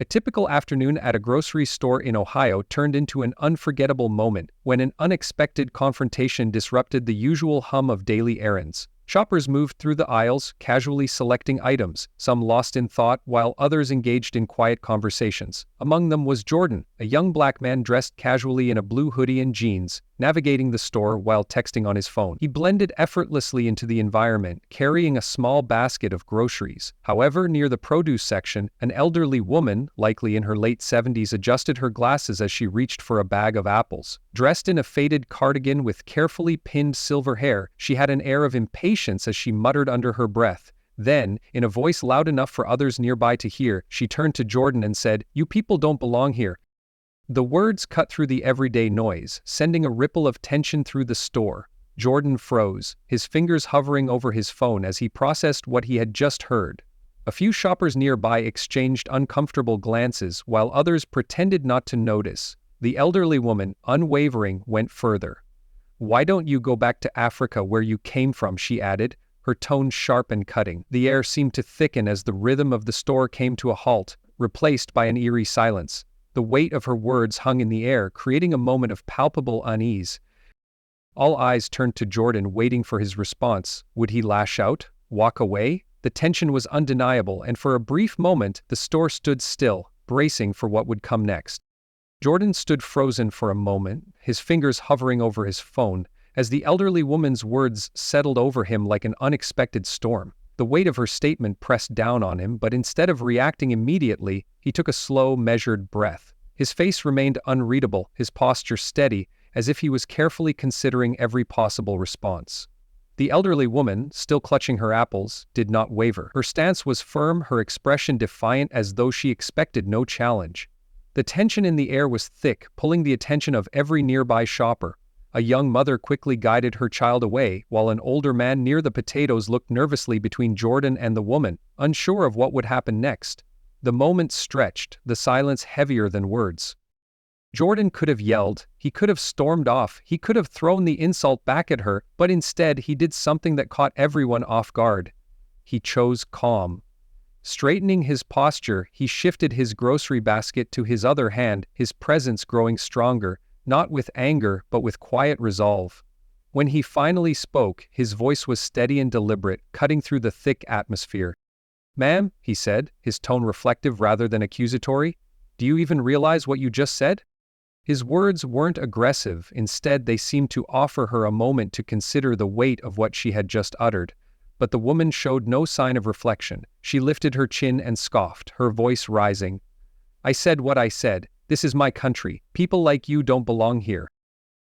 A typical afternoon at a grocery store in Ohio turned into an unforgettable moment when an unexpected confrontation disrupted the usual hum of daily errands. Shoppers moved through the aisles, casually selecting items, some lost in thought while others engaged in quiet conversations. Among them was Jordan, a young black man dressed casually in a blue hoodie and jeans, navigating the store while texting on his phone. He blended effortlessly into the environment, carrying a small basket of groceries. However, near the produce section, an elderly woman, likely in her late 70s, adjusted her glasses as she reached for a bag of apples. Dressed in a faded cardigan with carefully pinned silver hair, she had an air of impatience as she muttered under her breath. Then, in a voice loud enough for others nearby to hear, she turned to Jordan and said, "You people don't belong here." The words cut through the everyday noise, sending a ripple of tension through the store. Jordan froze, his fingers hovering over his phone as he processed what he had just heard. A few shoppers nearby exchanged uncomfortable glances while others pretended not to notice. The elderly woman, unwavering, went further. "Why don't you go back to Africa where you came from?" she added, her tone sharp and cutting. The air seemed to thicken as the rhythm of the store came to a halt, replaced by an eerie silence. The weight of her words hung in the air, creating a moment of palpable unease. All eyes turned to Jordan, waiting for his response. Would he lash out? Walk away? The tension was undeniable, and for a brief moment, the store stood still, bracing for what would come next. Jordan stood frozen for a moment, his fingers hovering over his phone, as the elderly woman's words settled over him like an unexpected storm. The weight of her statement pressed down on him, but instead of reacting immediately, he took a slow, measured breath. His face remained unreadable, his posture steady, as if he was carefully considering every possible response. The elderly woman, still clutching her apples, did not waver. Her stance was firm, her expression defiant, as though she expected no challenge. The tension in the air was thick, pulling the attention of every nearby shopper. A young mother quickly guided her child away, while an older man near the potatoes looked nervously between Jordan and the woman, unsure of what would happen next. The moment stretched, the silence heavier than words. Jordan could have yelled, he could have stormed off, he could have thrown the insult back at her, but instead he did something that caught everyone off guard. He chose calm. Straightening his posture, he shifted his grocery basket to his other hand, his presence growing stronger, not with anger but with quiet resolve. When he finally spoke, his voice was steady and deliberate, cutting through the thick atmosphere. "Ma'am," he said, his tone reflective rather than accusatory, "do you even realize what you just said?" His words weren't aggressive, instead they seemed to offer her a moment to consider the weight of what she had just uttered. But the woman showed no sign of reflection. She lifted her chin and scoffed, her voice rising. "I said what I said. This is my country. People like you don't belong here."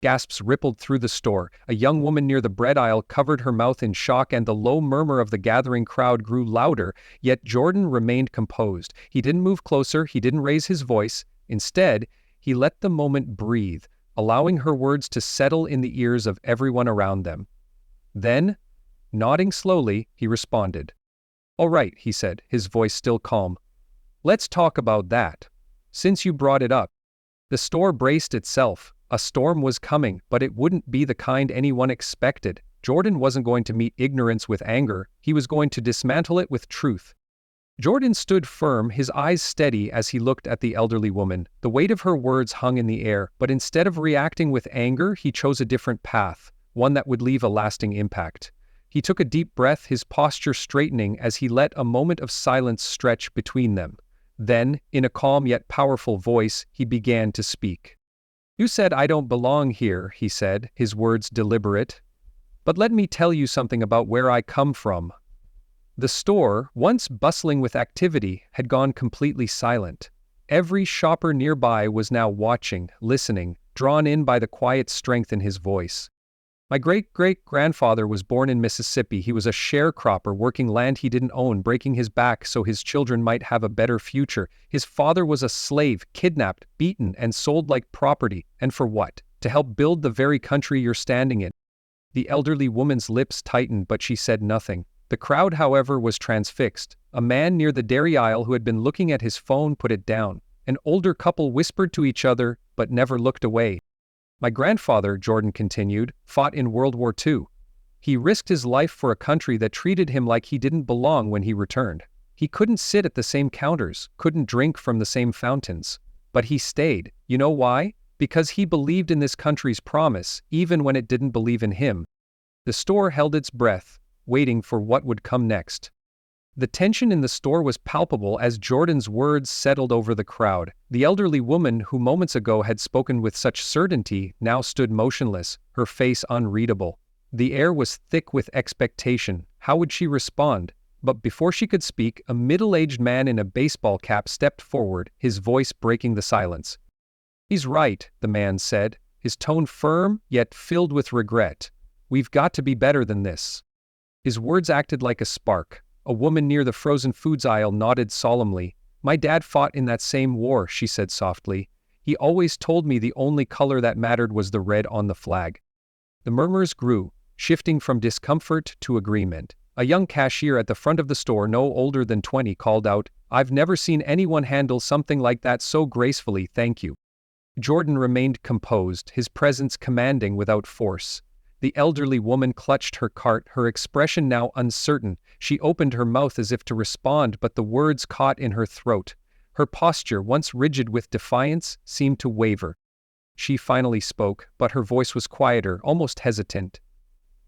Gasps rippled through the store. A young woman near the bread aisle covered her mouth in shock, and the low murmur of the gathering crowd grew louder, yet Jordan remained composed. He didn't move closer, he didn't raise his voice. Instead, he let the moment breathe, allowing her words to settle in the ears of everyone around them. Then, nodding slowly, he responded. "All right," he said, his voice still calm. "Let's talk about that. Since you brought it up." The store braced itself. A storm was coming, but it wouldn't be the kind anyone expected. Jordan wasn't going to meet ignorance with anger, he was going to dismantle it with truth. Jordan stood firm, his eyes steady as he looked at the elderly woman. The weight of her words hung in the air, but instead of reacting with anger, he chose a different path, one that would leave a lasting impact. He took a deep breath, his posture straightening as he let a moment of silence stretch between them. Then, in a calm yet powerful voice, he began to speak. "You said I don't belong here," he said, his words deliberate. "But let me tell you something about where I come from." The store, once bustling with activity, had gone completely silent. Every shopper nearby was now watching, listening, drawn in by the quiet strength in his voice. "My great-great-grandfather was born in Mississippi. He was a sharecropper working land he didn't own, breaking his back so his children might have a better future. His father was a slave, kidnapped, beaten, and sold like property. And for what? To help build the very country you're standing in." The elderly woman's lips tightened, but she said nothing. The crowd, however, was transfixed. A man near the dairy aisle who had been looking at his phone put it down. An older couple whispered to each other, but never looked away. "My grandfather," Jordan continued, "fought in World War II. He risked his life for a country that treated him like he didn't belong when he returned. He couldn't sit at the same counters, couldn't drink from the same fountains. But he stayed. You know why? Because he believed in this country's promise, even when it didn't believe in him. The store held its breath, waiting for what would come next. The tension in the store was palpable as Jordan's words settled over the crowd. The elderly woman who moments ago had spoken with such certainty now stood motionless, her face unreadable. The air was thick with expectation. How would she respond? But before she could speak, a middle-aged man in a baseball cap stepped forward, his voice breaking the silence. "He's right," the man said, his tone firm, yet filled with regret. "We've got to be better than this." His words acted like a spark. A woman near the frozen foods aisle nodded solemnly. "My dad fought in that same war," she said softly. "He always told me the only color that mattered was the red on the flag." The murmurs grew, shifting from discomfort to agreement. A young cashier at the front of the store, no older than 20, called out, "I've never seen anyone handle something like that so gracefully, thank you." Jordan remained composed, his presence commanding without force. The elderly woman clutched her cart, her expression now uncertain. She opened her mouth as if to respond, but the words caught in her throat. Her posture, once rigid with defiance, seemed to waver. She finally spoke, but her voice was quieter, almost hesitant.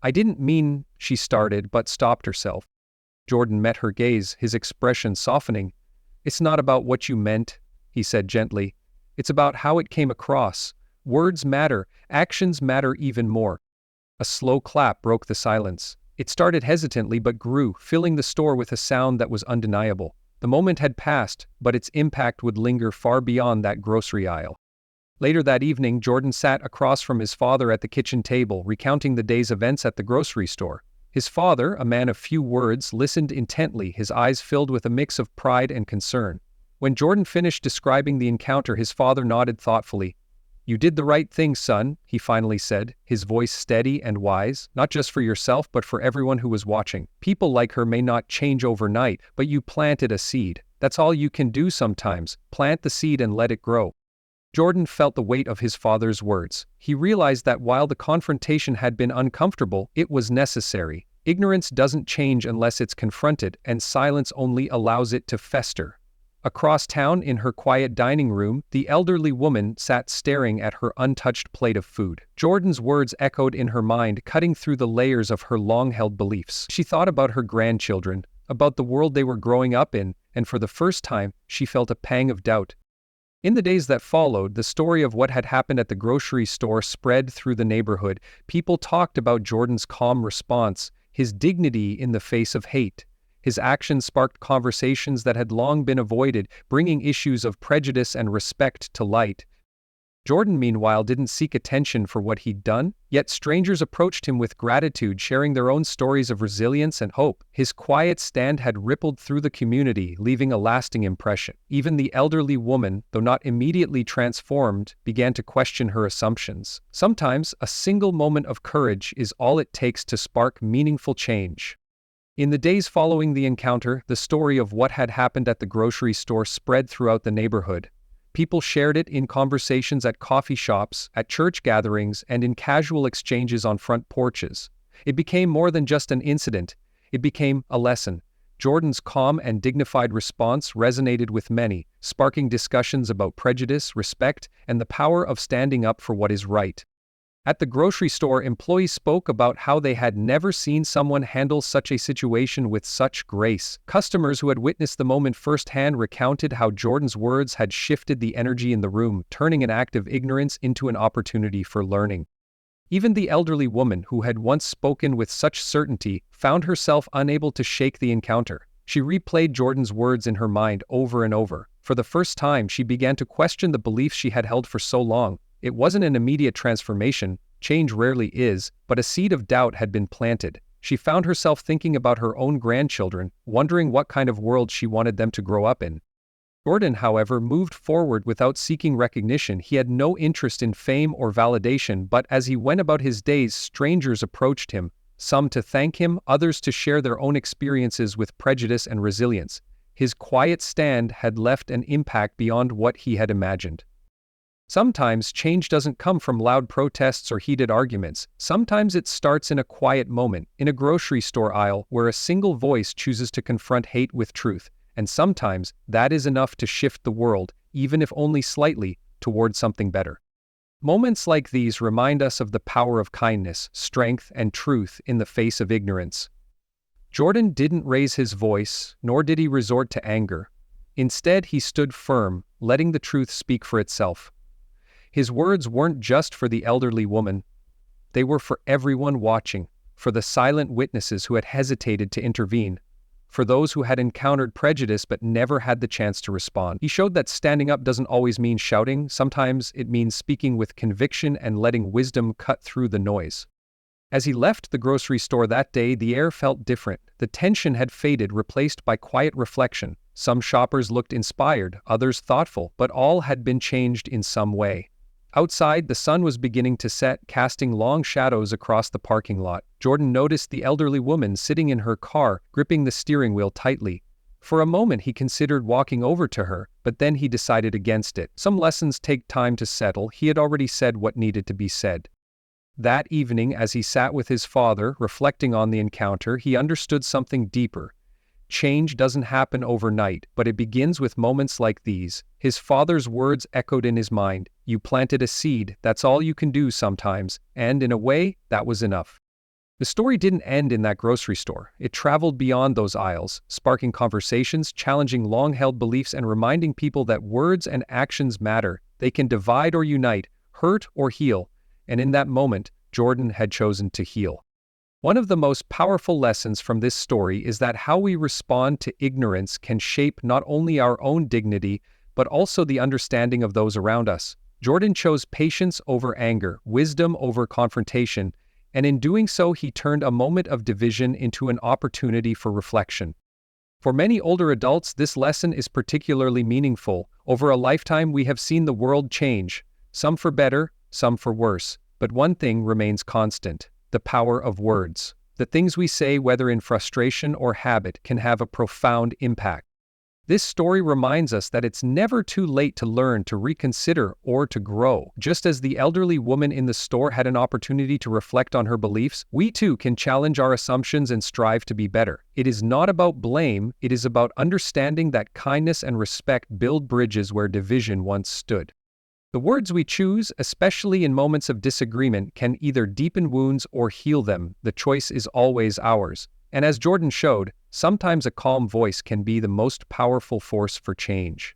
"I didn't mean," she started, but stopped herself. Jordan met her gaze, his expression softening. "It's not about what you meant," he said gently. "It's about how it came across. Words matter, actions matter even more." A slow clap broke the silence. It started hesitantly but grew, filling the store with a sound that was undeniable. The moment had passed, but its impact would linger far beyond that grocery aisle. Later that evening, Jordan sat across from his father at the kitchen table, recounting the day's events at the grocery store. His father, a man of few words, listened intently, his eyes filled with a mix of pride and concern. When Jordan finished describing the encounter, his father nodded thoughtfully. "You did the right thing, son," he finally said, his voice steady and wise, "not just for yourself but for everyone who was watching. People like her may not change overnight, but you planted a seed. That's all you can do sometimes, plant the seed and let it grow." Jordan felt the weight of his father's words. He realized that while the confrontation had been uncomfortable, it was necessary. Ignorance doesn't change unless it's confronted, and silence only allows it to fester. Across town, in her quiet dining room, the elderly woman sat staring at her untouched plate of food. Jordan's words echoed in her mind, cutting through the layers of her long-held beliefs. She thought about her grandchildren, about the world they were growing up in, and for the first time, she felt a pang of doubt. In the days that followed, the story of what had happened at the grocery store spread through the neighborhood. People talked about Jordan's calm response, his dignity in the face of hate. His actions sparked conversations that had long been avoided, bringing issues of prejudice and respect to light. Jordan, meanwhile, didn't seek attention for what he'd done, yet strangers approached him with gratitude, sharing their own stories of resilience and hope. His quiet stand had rippled through the community, leaving a lasting impression. Even the elderly woman, though not immediately transformed, began to question her assumptions. Sometimes, a single moment of courage is all it takes to spark meaningful change. In the days following the encounter, the story of what had happened at the grocery store spread throughout the neighborhood. People shared it in conversations at coffee shops, at church gatherings, and in casual exchanges on front porches. It became more than just an incident. It became a lesson. Jordan's calm and dignified response resonated with many, sparking discussions about prejudice, respect, and the power of standing up for what is right. At the grocery store, employees spoke about how they had never seen someone handle such a situation with such grace. Customers who had witnessed the moment firsthand recounted how Jordan's words had shifted the energy in the room, turning an act of ignorance into an opportunity for learning. Even the elderly woman who had once spoken with such certainty found herself unable to shake the encounter. She replayed Jordan's words in her mind over and over. For the first time, she began to question the beliefs she had held for so long. It wasn't an immediate transformation, change rarely is, but a seed of doubt had been planted. She found herself thinking about her own grandchildren, wondering what kind of world she wanted them to grow up in. Jordan, however, moved forward without seeking recognition. He had no interest in fame or validation, but as he went about his days, strangers approached him, some to thank him, others to share their own experiences with prejudice and resilience. His quiet stand had left an impact beyond what he had imagined. Sometimes change doesn't come from loud protests or heated arguments. Sometimes it starts in a quiet moment, in a grocery store aisle, where a single voice chooses to confront hate with truth. and sometimes that is enough to shift the world, even if only slightly, towards something better. Moments like these remind us of the power of kindness, strength, and truth in the face of ignorance. Jordan didn't raise his voice, nor did he resort to anger. Instead, he stood firm, letting the truth speak for itself. His words weren't just for the elderly woman. They were for everyone watching, for the silent witnesses who had hesitated to intervene, for those who had encountered prejudice but never had the chance to respond. He showed that standing up doesn't always mean shouting. Sometimes it means speaking with conviction and letting wisdom cut through the noise. As he left the grocery store that day, the air felt different. The tension had faded, replaced by quiet reflection. Some shoppers looked inspired, others thoughtful, but all had been changed in some way. Outside, the sun was beginning to set, casting long shadows across the parking lot. Jordan noticed the elderly woman sitting in her car, gripping the steering wheel tightly. For a moment he considered walking over to her, but then he decided against it. Some lessons take time to settle. He had already said what needed to be said. That evening, as he sat with his father, reflecting on the encounter, he understood something deeper. Change doesn't happen overnight, but it begins with moments like these. His father's words echoed in his mind. You planted a seed, that's all you can do sometimes, and in a way, that was enough. The story didn't end in that grocery store. It traveled beyond those aisles, sparking conversations, challenging long-held beliefs, and reminding people that words and actions matter. They can divide or unite, hurt or heal, and in that moment, Jordan had chosen to heal. One of the most powerful lessons from this story is that how we respond to ignorance can shape not only our own dignity, but also the understanding of those around us. Jordan chose patience over anger, wisdom over confrontation, and in doing so he turned a moment of division into an opportunity for reflection. For many older adults, this lesson is particularly meaningful. Over a lifetime we have seen the world change, some for better, some for worse, but one thing remains constant: the power of words. The things we say, whether in frustration or habit, can have a profound impact. This story reminds us that it's never too late to learn, to reconsider, or to grow. Just as the elderly woman in the store had an opportunity to reflect on her beliefs, we too can challenge our assumptions and strive to be better. It is not about blame, it is about understanding that kindness and respect build bridges where division once stood. The words we choose, especially in moments of disagreement, can either deepen wounds or heal them. The choice is always ours. And as Jordan showed, sometimes a calm voice can be the most powerful force for change.